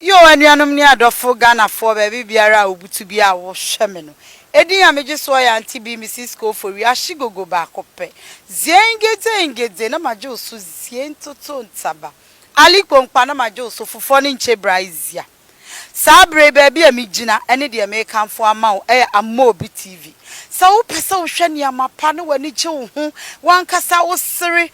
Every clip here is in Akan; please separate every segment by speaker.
Speaker 1: Yo anuanom ni adofo Ghana for baby biara obutu bia wo hweme no. Edin ya meje so ya anti bi Mrs. Kofori ashigogo ba kope. Ziengeze na maje osu zientoto ntaba. Ali kponkpa na maje osu fufo ni nche braizia. Sabre baby amigina ene de me kanfo ama wo Amobi TV. Sa wo pesa wo hwe ni amapa no wani che wo hu wankasa wo sere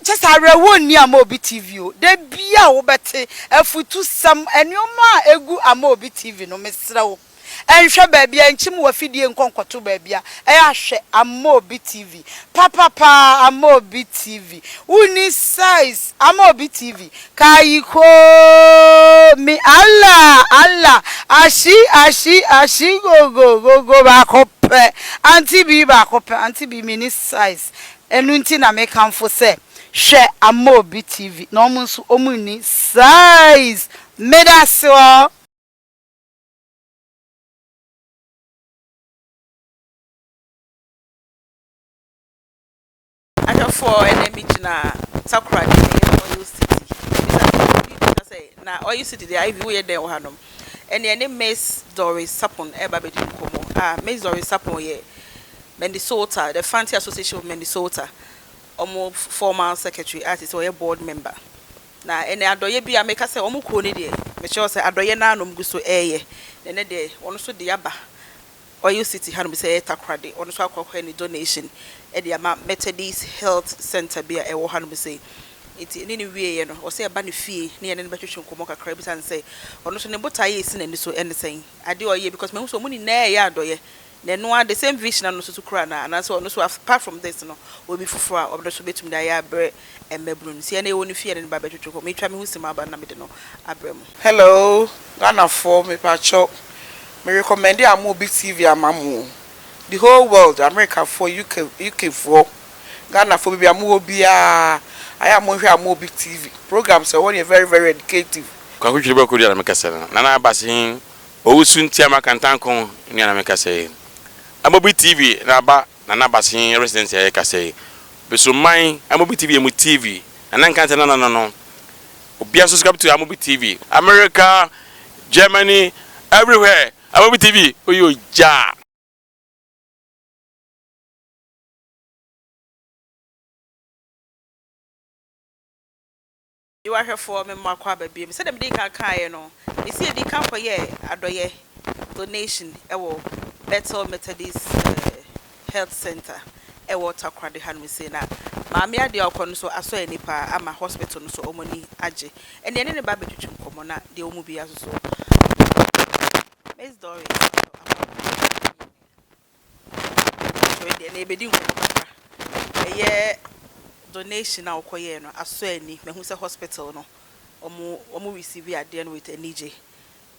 Speaker 1: chesa rewo ni Amobi TV o de bia wo bete afutu sam enoma egu Amobi TV no mesra wo enhwe baby anchim wa fidie nkonkoto baby a ahwe Amobi TV papa Amobi TV uni size Amobi TV kayiko mi Allah ashi go ba kope anti bi ba kope anti bi mini size enu nti na me kanfo se hwe Amobi TV no omunso omuni size medasio
Speaker 2: for enemy na Sakura Oil City. Say na Oil City the IV we dey hanom. And the name Miss Doris Sarpong eba be komo. Miss Doris Sarpong ye Minnesota, the Mfantse Association of Minnesota. Omo former secretary artist or board member. Na ene adoye bi ameka say omo ko ne de. Me sure say adoye na anom guso eye. Ne de ono so de aba. Oil City hanom say takrade. Ono so akwa any donation. Ediama Methodist Health Center bia ewo hanom say iti ni wie ye no o say ba ne fie ne ye ne betwetwe nkomo kakra bi san say ono so ne botaye esi na ni so ene sen ade oye because me so muni na ye adoye na no the same vision no so kura na and so ono so apart from this no obi fufuro a obo so betum da ya abre emebru si ene woni fie ne ba betwetwe ko me twa me husima ba na me de no abrem.
Speaker 3: Hello Ghana for me pacho me recommend Amobi TV amamu the whole world America for UK for Ghana for baby Amobi I am on Amobi TV programs are one very educative.
Speaker 4: Kwa kuchiriba kuri na mekase na basin owusu ntia makantanko ni na mekase Amobi TV na ba na basin residence ya kase beso man Amobi TV emu TV na nkante no obia subscribe to Amobi TV America Germany everywhere Amobi TV oyo ja.
Speaker 2: You are here for me makwa baby. Me say dem dey kan kan no. Me see dey kan for ye adoye donation ewo Better Methodist Health Center ewo takrade han me say na maame ade akọ so aso enipa ama hospital no so omoni age. Ene ne ba betwetwe nkomo na de omu bi aso so. Miss Doris. So de na ebedi nkomo kakra. Eye donation na okoye no aso ani mehu se hospital no omo receive ade no with NJ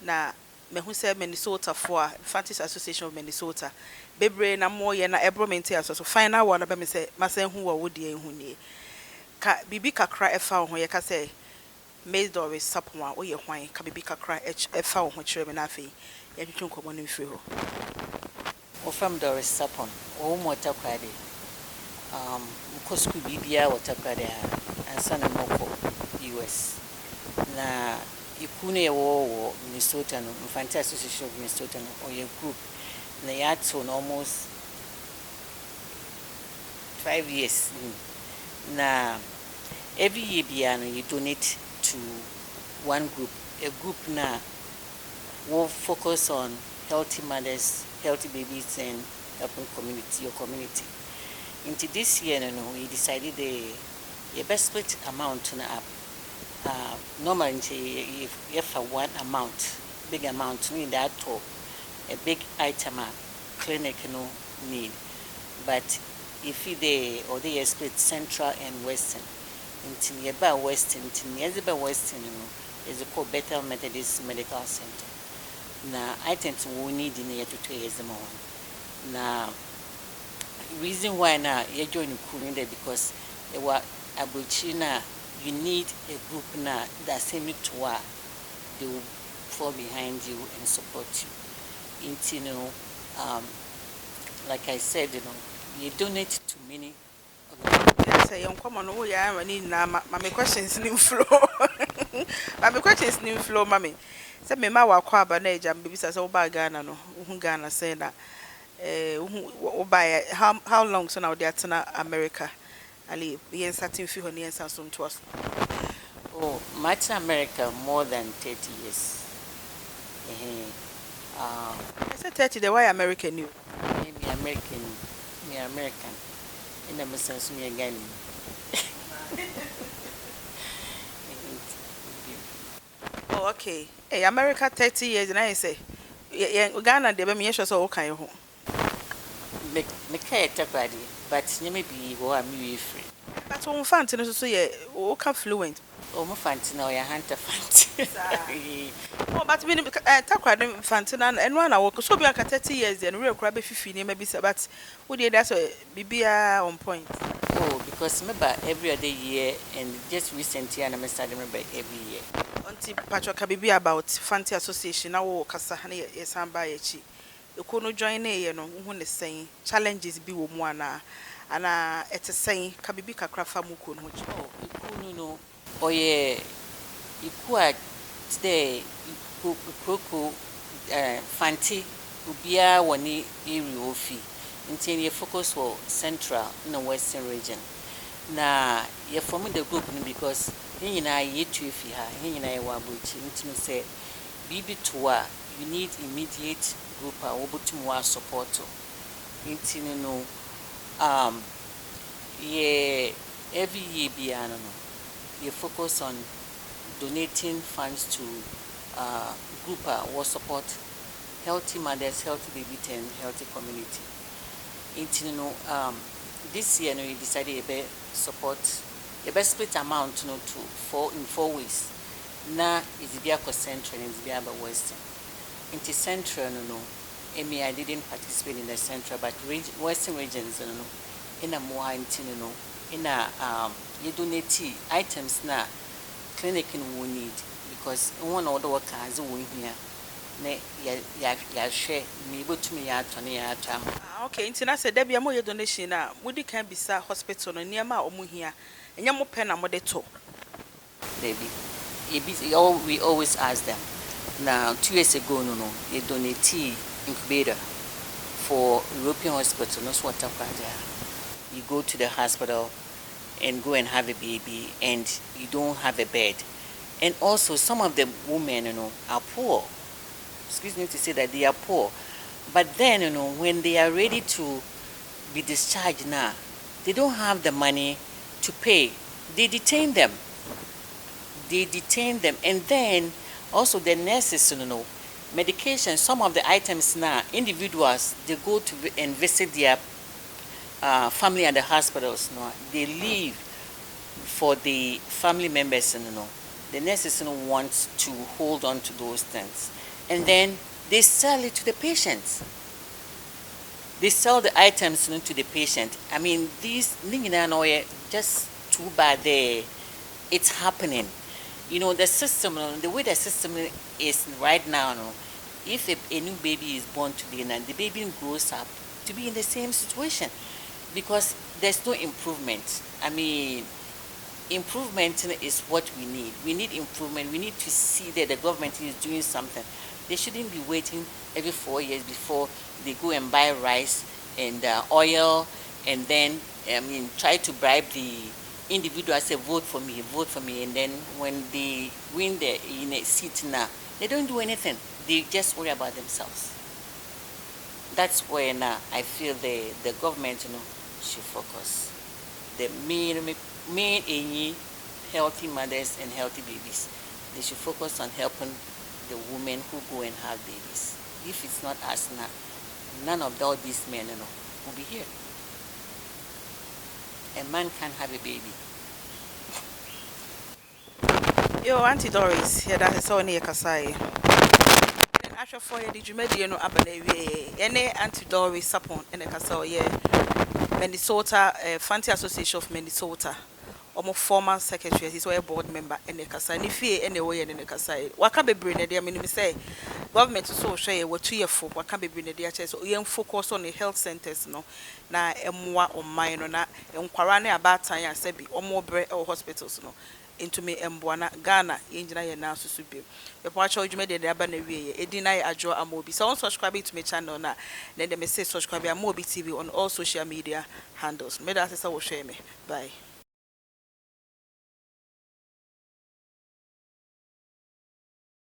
Speaker 2: na mehu se Minnesota for Mfantse Association of Minnesota bebre na moye na ebromenti aso so final one na be me se masen hu wo de ehu ni ka bibi kakra efa ho ye ka se Miss Doris Sarpong wo ye hwan ka bibi kakra efa ho kire me na afei ye twetwe nkomo no mfiri ho
Speaker 5: o from Doris Sarpong o mo takwade Kosku bibia watakade ansana moko US na ikune wo Minnesota no Mfantse Association of Minnesota no oye group na yato no almost 5 years na every year bia no you donate to one group a group na will focus on healthy mothers, healthy babies and helping your community. Into this year, we decided the best split amount na normally if one amount, big amount, mean that to a big item clinic need. But if they split central and western, into nearby western, is called Better Methodist Medical Center. Now I think we need in here to 2 years more. Now reason why now you join the because they were Abuchina, you need a group now that same to they will fall behind you and support you. Into like I said, you donate to many.
Speaker 2: Yes, I am common. Oh yeah, I need my questions in flow. But my question is new flow, mommy. Say me ma wa kwa ba na eja baby say wo ba Ghana no. Who Ghana say na wo ba how long so now they at America? Ali yen certain fi ho ne yen san so to us.
Speaker 5: Oh, much in America more than 30 years.
Speaker 2: I said 30 the why American you?
Speaker 5: Me American, me American. In the sense me again.
Speaker 2: Oh, okay. Hey, America 30 years and I say Ghana de be me sure so okay ho.
Speaker 5: Me care takwadi, but you may be who am you free.
Speaker 2: But Mfantse no so ye o ka fluent.
Speaker 5: Oh, Mfantse now your hunter Mfantse.
Speaker 2: Oh, but me takwa dem Mfantse na eno na wo so be aka 30 years and we kura be fifi ne ma bi say but wo dey that so bibia on point.
Speaker 5: Oh, because remember every other year and just recently and I started remember every year.
Speaker 2: Auntie Patrick Bibi about Mfantse Association na wo kasa na ye san ba ye chi. Eko no join na ye no hu ne sen challenges bi wo mu ana ete sen ka bibi kakra fa mu ko no.
Speaker 5: Oh, iku no oye iku a today iku fanti ubia woni area ofi nti ye focus for central and western region na ye form the group because he na ye tu fi ha he na ye wa bochi nti say bibi to a you need immediate group a obutum wa support nti no ye every year biano no they focus on donating funds to group will support healthy mothers, healthy babies, and healthy community. This year, we decided to support a best split amount to in 4 ways. Now it's be a central and it's be a western. Into central, I didn't participate in the central, but western regions, in a more in a you donate items na clinic in we need because one other workers who here ne ya share me able to me at
Speaker 2: okay nti na say da bia mo ye donation na mudi kan bisa hospital no niam a omu hia enya mo pen na mo de to
Speaker 5: baby we always ask them now 2 years ago no they donate incubator for European hospital no so you go to the hospital and go and have a baby and you don't have a bed. And also some of the women, are poor. Excuse me to say that they are poor. But then, when they are ready to be discharged now, they don't have the money to pay. They detain them. And then also the nurses, medication, some of the items now, individuals, they go to and visit their family at the hospitals, they leave for the family members, the nurses want to hold on to those things, and then they sell it to the patients. They sell the items to the patient. I mean, these just too bad. It's happening. The system, the way the system is right now. If a new baby is born today, and the baby grows up to be in the same situation. Because there's no improvement. I mean, improvement is what we need. We need improvement. We need to see that the government is doing something. They shouldn't be waiting every 4 years before they go and buy rice and oil and then, try to bribe the individual, say, vote for me. And then when they win in a seat now, they don't do anything. They just worry about themselves. That's when I feel the government, should focus. The main healthy mothers and healthy babies. They should focus on helping the women who go and have babies. If it's not us now, none of all these men will be here. A man can't have a baby.
Speaker 2: Yo, Auntie Doris, here that is all near Kasai. Actually, for you, did you make the abale? Any Auntie Doris Sarpong in the Kasai, Minnesota, Mfantse Association of Minnesota. Omo former secretary, he's a board member in the Kasai. If he anyway in the Kasai, what can be bring there? I mean, we say government so share what 2 years for what can be bring there. So you focus on the health centers, na emwa on mine na enquirane about time I said be or more bread or hospitals, into me embwana Ghana injina ye na susu bi be po acho dwuma de aba na wie ye edi na ye adwo amobi so on subscribe to my channel na then dem say subscribe amobi TV on all social media handles me da say wo share me bye.